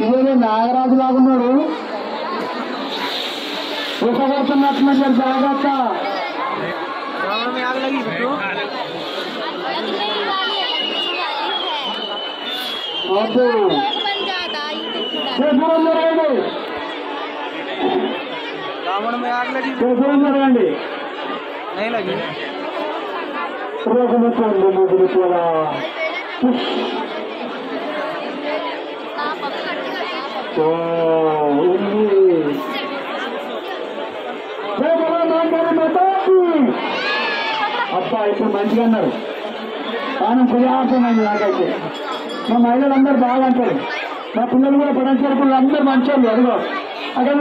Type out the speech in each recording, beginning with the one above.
ఇదే నాగరాజు లాగున్నాడు. ఉపకడుతున్నట్టు జాగ్రత్త. జరగండి. అబ్బా ఇప్పుడు మంచిగా అన్నారు. కానీ ప్రయాసమైంది నాకైతే. మా మహిళలందరూ బాగా అంటారు, మా పిల్లలు కూడా పడంచారు. పిల్లలు అందరూ మంచోళ్ళు. అదిగో అక్కడ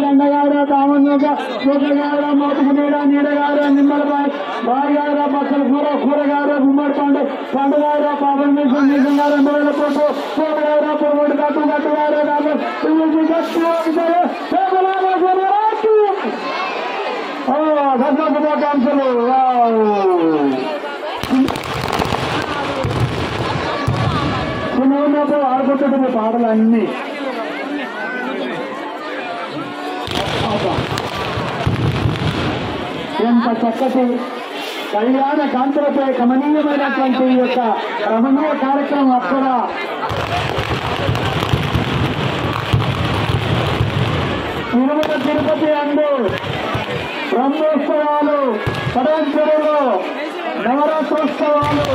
దండగాడ కామన్గా కూరగాడ మోటుకునీడ నీడగాడ నిమ్మలపాయ బాగాడ పక్కల కూరగాడ గుమ్మడి పండుగాడ పాపల నిజంగా 2,000 పోటు కూరగాడ పొగడు కట్టుగాడ దసరా శుభాకాంక్షలు. చిన్నప్పుడు ఆడుకుంటుంటే పాటలు అన్నీ ఎంత చక్కటి కళ్యాణ కాంతులపై కమనీయమైనటువంటి ఈ యొక్క రమణీయ కార్యక్రమం. అక్కడ తిరుమల తిరుపతి అందు బ్రహ్మోత్సవాలు, పడవంచెరులో నవరాత్రోత్సవాలు,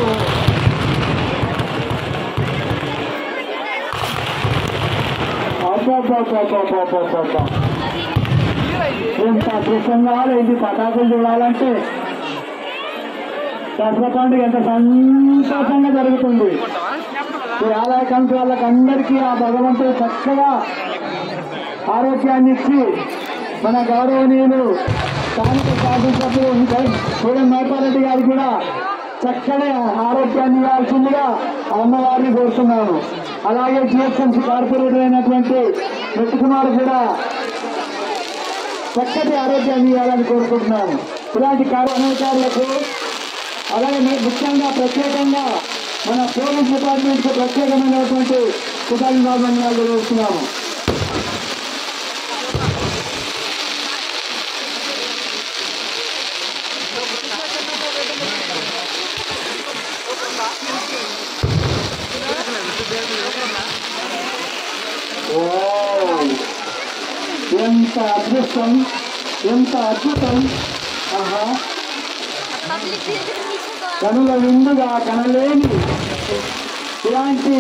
ఎంత అదృష్టంగా ఇది పటాకులు చూడాలంటే దసరా పండుగ ఎంత సంతోషంగా జరుగుతుంది. ఈ ఆలయ కమిటీ వాళ్ళకి అందరికీ ఆ భగవంతుడు చక్కగా ఆరోగ్యాన్ని ఇచ్చి మన గౌరవనీయులు స్థానిక శాసనసభ్యులు సూర్య మైపారెడ్డి గారు కూడా చక్కని ఆరోగ్యాన్ని ఇవ్వాల్సిందిగా అమ్మవారిని కోరుతున్నాను. అలాగే జిహెచ్ఎంసీ కార్పొరేటర్ అయినటువంటి వెట్టుకుమార్ కూడా చక్కటి ఆరోగ్యాన్ని ఇవ్వాలని కోరుకుంటున్నాను. ఇలాంటి కార్యక్రమాలకు అలాగే ముఖ్యంగా ప్రత్యేకంగా మన పోలీస్ డిపార్ట్మెంట్ కు ప్రత్యేకమైనటువంటి కృతజ్ఞతలు కోరుతున్నాము. ఎంత అదృష్టం, ఎంత అద్భుతం. ఆహా, కనుల విందుగా కనలేని ఇలాంటి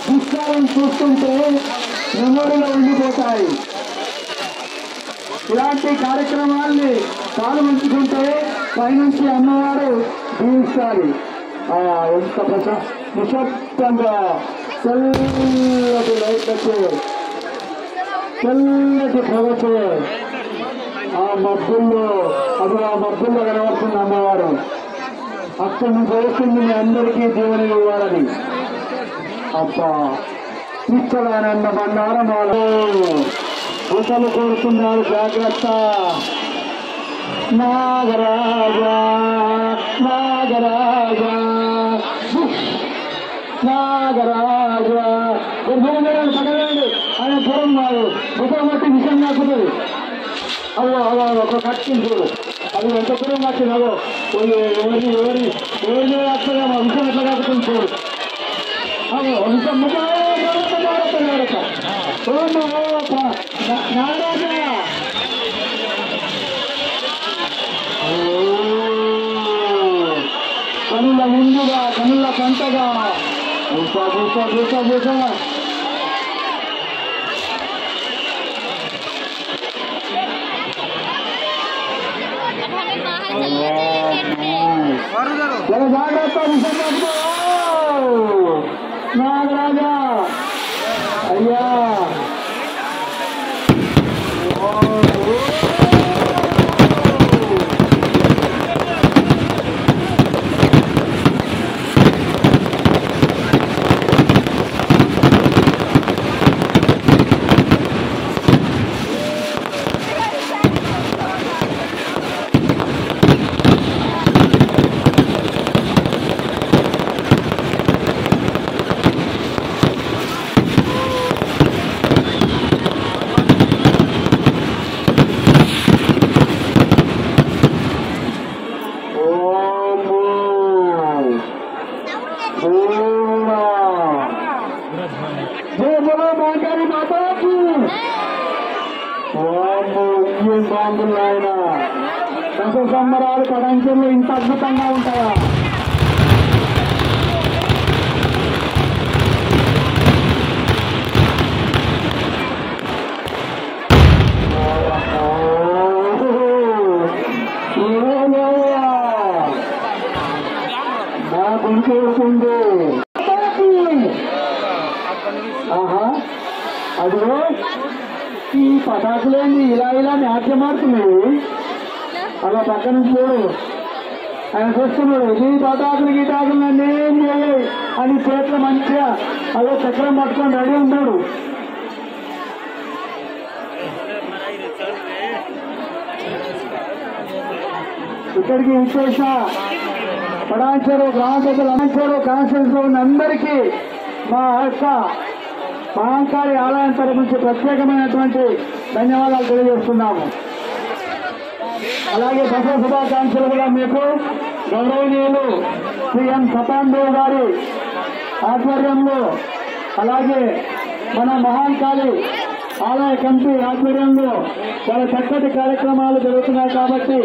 దృశ్యాలను చూస్తుంటే మెమొరీలో ఉండిపోతాయి. ఇలాంటి కార్యక్రమాల్ని పాల్గొంచుకుంటే పైనుంచి అమ్మవారు దీవిస్తారు. ఎంత నిశ్శబ్దంగా చల్లటి లైట్లతో చల్లటి పొగతో ఆ మబ్బుల్లో కనబడుతుంది అమ్మవారు. అక్కడి నుంచి వస్తుంది మీ అందరికీ దీవెన ఇవ్వాలని. అబ్బా, ఇక్కడ బండారమాలు పూసలు కోరుతున్నారు. జాగ్రత్త. నాగరాజా నాగరాజా నాగరాజా పడవేయండి. ఆయన పూర్వం వారు ముఖం బట్టి విషయం కాకుతుంది. అదో అదో ఒక కట్టింది చూడు, అది ఎంత పూర్వం కట్టింది. అదో ఎవరి వస్తుందో మా విషయం ఎట్లా కాకుతుంది చూడు. అదో విషయం ముఖం నాగరాజా కనుల ముందుగా కనుల కంటగా భూసా భూసా భూసా భూసా జాగ్రత్త నాగరాజా అయ్యా. జాతర సంబరాలు పడంచెలు ఇంత అద్భుతంగా ఉంటాయా? నా గుంటుంది. ఆహా, అదిగో ఈ పటాకులేంది ఇలా ఇలా నాట్యం ఆడుతున్నాయి. అలా పక్క నుంచి చూడు, ఆయన చూస్తున్నాడు. ఈ పటాకులు గీటాకులు నన్ను ఏం చేయలేదు అని చేతిలో మంచిగా అదో చక్రం పట్టుకొని రెడీ ఉన్నాడు. ఇక్కడికి విశేష పడాంచారు గ్రామ పెద్దలు అనంచారు కాన్స్టిట్యూన్స్ లో ఉన్న అందరికీ మా యొక్క మహంకాళి ఆలయం తరపు నుంచి ప్రత్యేకమైనటువంటి ధన్యవాదాలు తెలియజేస్తున్నాము. అలాగే దసరా శుభాకాంక్షలు కూడా మీకు గౌరవనీయులు శ్రీ సతాన్ దేవ్ గారి ఆధ్వర్యంలో, అలాగే మన మహంకాళి ఆలయ కమిటీ ఆధ్వర్యంలో చాలా చక్కటి కార్యక్రమాలు జరుగుతున్నాయి. కాబట్టి